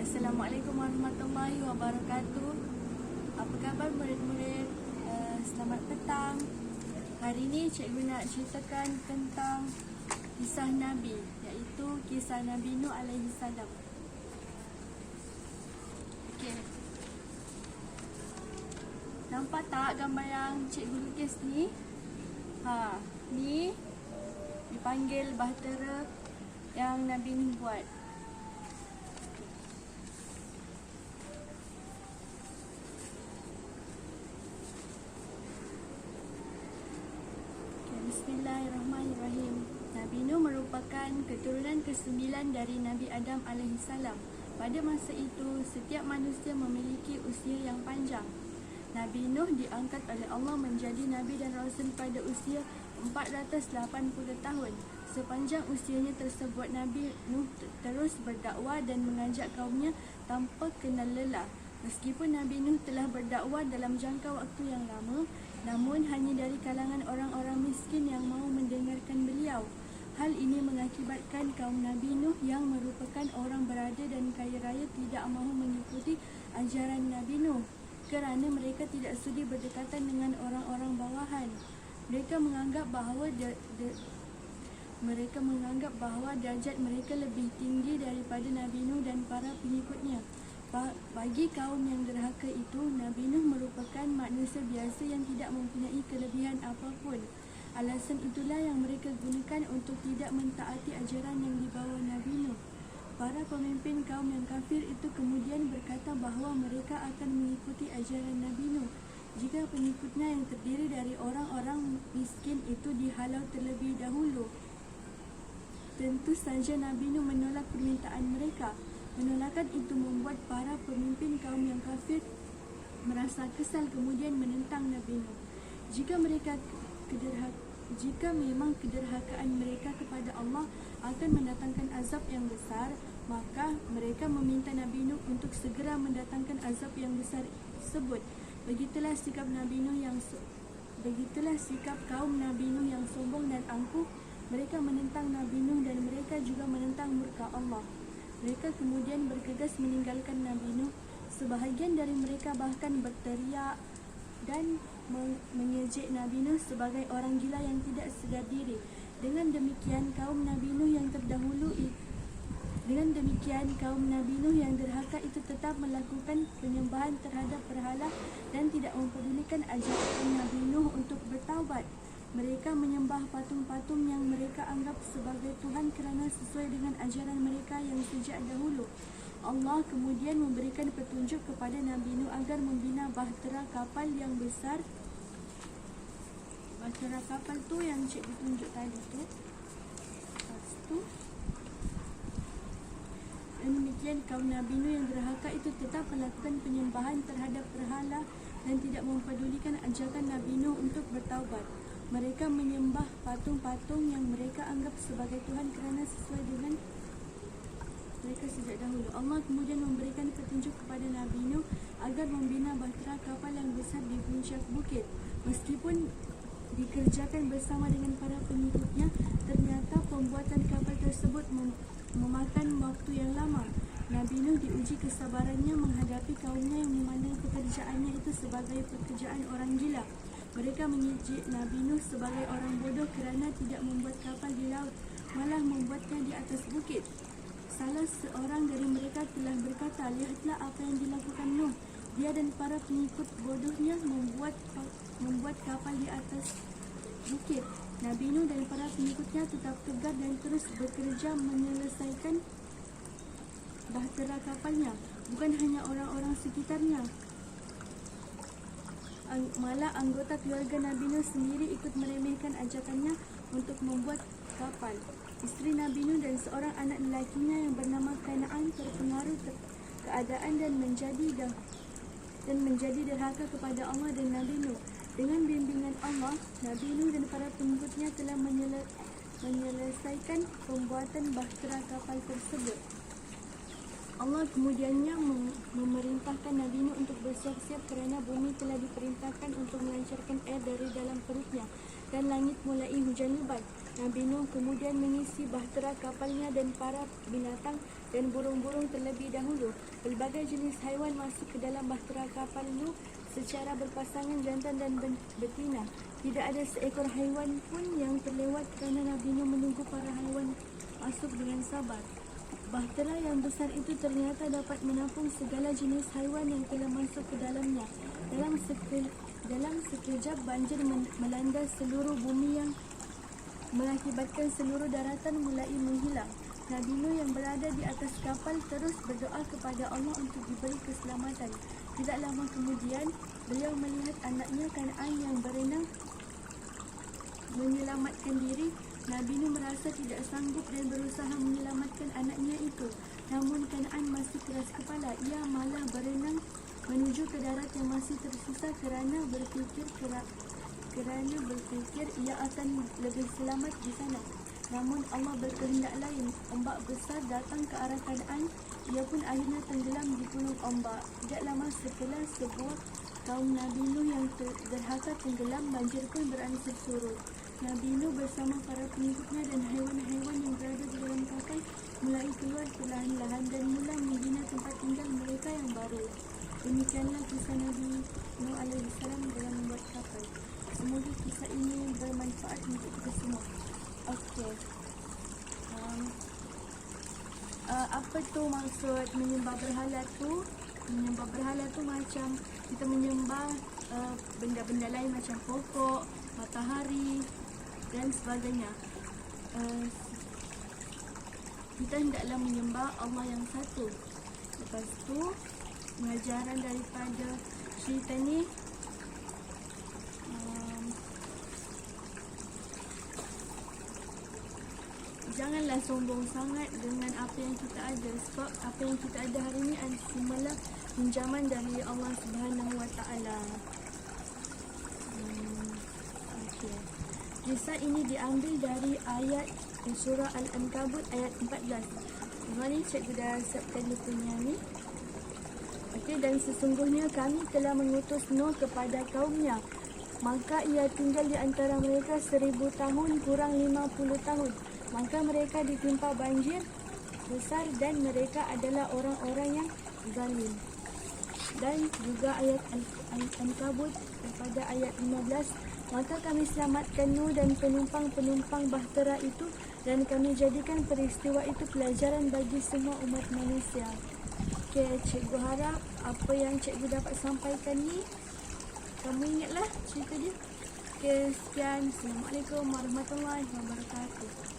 Assalamualaikum warahmatullahi wabarakatuh. Apa khabar murid-murid? Selamat petang. Hari ini cikgu nak ceritakan tentang kisah Nabi, iaitu kisah Nabi Nuh alaihi salam. Okey. Nampak tak gambar yang cikgu lukis ni? Ni dipanggil bahtera yang Nabi Nuh buat. Bismillahirrahmanirrahim. Nabi Nuh merupakan keturunan ke-9 dari Nabi Adam alaihissalam. Pada masa itu, setiap manusia memiliki usia yang panjang. Nabi Nuh diangkat oleh Allah menjadi Nabi dan Rasul pada usia 480 tahun. Sepanjang usianya tersebut, Nabi Nuh terus berdakwah dan mengajak kaumnya tanpa kenal lelah. Meskipun Nabi Nuh telah berdakwah dalam jangka waktu yang lama, namun hanya dari kalangan orang-orang miskin yang mahu mendengarkan beliau. Hal ini mengakibatkan kaum Nabi Nuh yang merupakan orang berada dan kaya raya tidak mahu mengikuti ajaran Nabi Nuh kerana mereka tidak sudi berdekatan dengan orang-orang bawahan. Mereka menganggap bahawa derajat mereka lebih tinggi daripada Nabi Nuh dan para pengikutnya. Bagi kaum yang derhaka itu, Nabi Nuh merupakan manusia biasa yang tidak mempunyai kelebihan apapun. Alasan itulah yang mereka gunakan untuk tidak mentaati ajaran yang dibawa Nabi Nuh. Para pemimpin kaum yang kafir itu kemudian berkata bahawa mereka akan mengikuti ajaran Nabi Nuh jika pengikutnya yang terdiri dari orang-orang miskin itu dihalau terlebih dahulu. Tentu saja Nabi Nuh menolak permintaan mereka. Penolakan itu membuat para pemimpin kaum yang kafir merasa kesal kemudian menentang Nabi Nuh. Jika memang kederhakaan mereka kepada Allah akan mendatangkan azab yang besar, maka mereka meminta Nabi Nuh untuk segera mendatangkan azab yang besar tersebut. Begitulah sikap kaum Nabi Nuh yang sombong dan angkuh. Mereka menentang Nabi Nuh dan mereka juga menentang murka Allah. Mereka kemudian bergegas meninggalkan Nabi Nuh. Sebahagian dari mereka bahkan berteriak dan mengejek Nabi Nuh sebagai orang gila yang tidak sedar diri. Dengan demikian kaum Nabi Nuh yang derhaka itu tetap melakukan penyembahan terhadap berhala dan tidak mempedulikan ajaran Nabi Nuh untuk bertaubat. Mereka menyembah patung-patung yang mereka anggap sebagai Tuhan kerana sesuai dengan ajaran mereka yang sejak dahulu. Allah kemudian memberikan petunjuk kepada Nabi Nuh agar membina bahtera kapal yang besar. Bahtera kapal tu yang cikgu tunjuk tadi tu. Lepas tu, dan demikian kaum Nabi Nuh yang derhaka itu tetap melakukan penyembahan terhadap berhala dan tidak mempedulikan ajakan Nabi Nuh untuk bertaubat. Mereka menyembah patung-patung yang mereka anggap sebagai Tuhan kerana sesuai dengan mereka sejak dahulu. Allah kemudian memberikan petunjuk kepada Nabi Nuh agar membina bahtera kapal yang besar di puncak bukit. Meskipun dikerjakan bersama dengan para pengikutnya, ternyata pembuatan kapal tersebut memakan waktu yang lama. Nabi Nuh diuji kesabarannya menghadapi kaumnya yang memandang pekerjaannya itu sebagai pekerjaan orang gila. Mereka mengejek Nabi Nuh sebagai orang bodoh kerana tidak membuat kapal di laut, malah membuatnya di atas bukit. Salah seorang dari mereka telah berkata, "Lihatlah apa yang dilakukan Nuh. Dia dan para pengikut bodohnya membuat kapal di atas bukit." Nabi Nuh dan para pengikutnya tetap tegar dan terus bekerja menyelesaikan bahtera kapalnya. Bukan hanya orang-orang sekitarnya, malah anggota keluarga Nabi Nuh sendiri ikut meremehkan ajakannya untuk membuat kapal. Isteri Nabi Nuh dan seorang anak lelakinya yang bernama Kanaan terpengaruh keadaan dan menjadi derhaka kepada Allah dan Nabi Nuh. Dengan bimbingan Allah, Nabi Nuh dan para pengikutnya telah menyelesaikan pembuatan bahtera kapal tersebut. Allah kemudiannya memerintahkan Nabi Nuh untuk bersiap-siap kerana bumi telah diperintahkan untuk melancarkan air dari dalam perutnya dan langit mulai hujan lebat. Nabi Nuh kemudian mengisi bahtera kapalnya dan para binatang dan burung-burung terlebih dahulu. Pelbagai jenis haiwan masuk ke dalam bahtera kapal Nuh secara berpasangan jantan dan betina. Tidak ada seekor haiwan pun yang terlewat kerana Nabi Nuh menunggu para haiwan masuk dengan sabar. Bahtera yang besar itu ternyata dapat menampung segala jenis haiwan yang telah masuk ke dalamnya. Dalam sekejap banjir melanda seluruh bumi yang mengakibatkan seluruh daratan mulai menghilang. Nabi Nuh yang berada di atas kapal terus berdoa kepada Allah untuk diberi keselamatan. Tidak lama kemudian, beliau melihat anaknya Kan'an yang berenang menyelamatkan diri. Nabi Nuh merasa tidak sanggup dan berusaha menyelamatkan anaknya itu. Namun Kan'an masih keras kepala. Ia malah berenang menuju ke darat yang masih tersisa kerana berfikir ia akan lebih selamat di sana. Namun Allah berkehendak lain. Ombak besar datang ke arah Kan'an. Ia pun akhirnya tenggelam di gulung ombak. Tidak lama setelah sebuah kaum Nabi Nuh yang derhaka tenggelam, banjir pun beransur surut. Nabi Nuh bersama para pengikutnya dan haiwan-haiwan yang berada di dalam kapal mulai keluar perlahan-lahan dan mula membina tempat tinggal mereka yang baru. Demikianlah kisah Nabi Nuh alaihissalam dalam membuat kapal. Semoga kisah ini bermanfaat untuk kita semua. Okey. Apa tu maksud menyembah berhala tu? Menyembah berhala tu macam kita menyembah benda-benda lain macam pokok, matahari dan sebagainya. Kita hendaklah menyembah Allah yang satu. Lepas tu pengajaran daripada cerita ni, janganlah sombong sangat dengan apa yang kita ada, sebab apa yang kita ada hari ini adalah pinjaman dari Allah Subhanahu Wa Taala. Okay. Kisah ini diambil dari ayat surah Al-Ankabut ayat 14. Mari cikgu dah siapkan dia punya ni. Okey, dan sesungguhnya kami telah mengutus Nuh kepada kaumnya, maka ia tinggal di antara mereka 1000 tahun kurang 50 tahun. Maka mereka ditimpa banjir besar dan mereka adalah orang-orang yang zalim. Dan juga ayat Al-Ankabut pada ayat 15, maka kami selamatkan Nuh dan penumpang-penumpang bahtera itu dan kami jadikan peristiwa itu pelajaran bagi semua umat manusia. Okey, cikgu harap apa yang cikgu dapat sampaikan ni kamu ingatlah cerita dia. Okey, sekian. Assalamualaikum warahmatullahi wabarakatuh.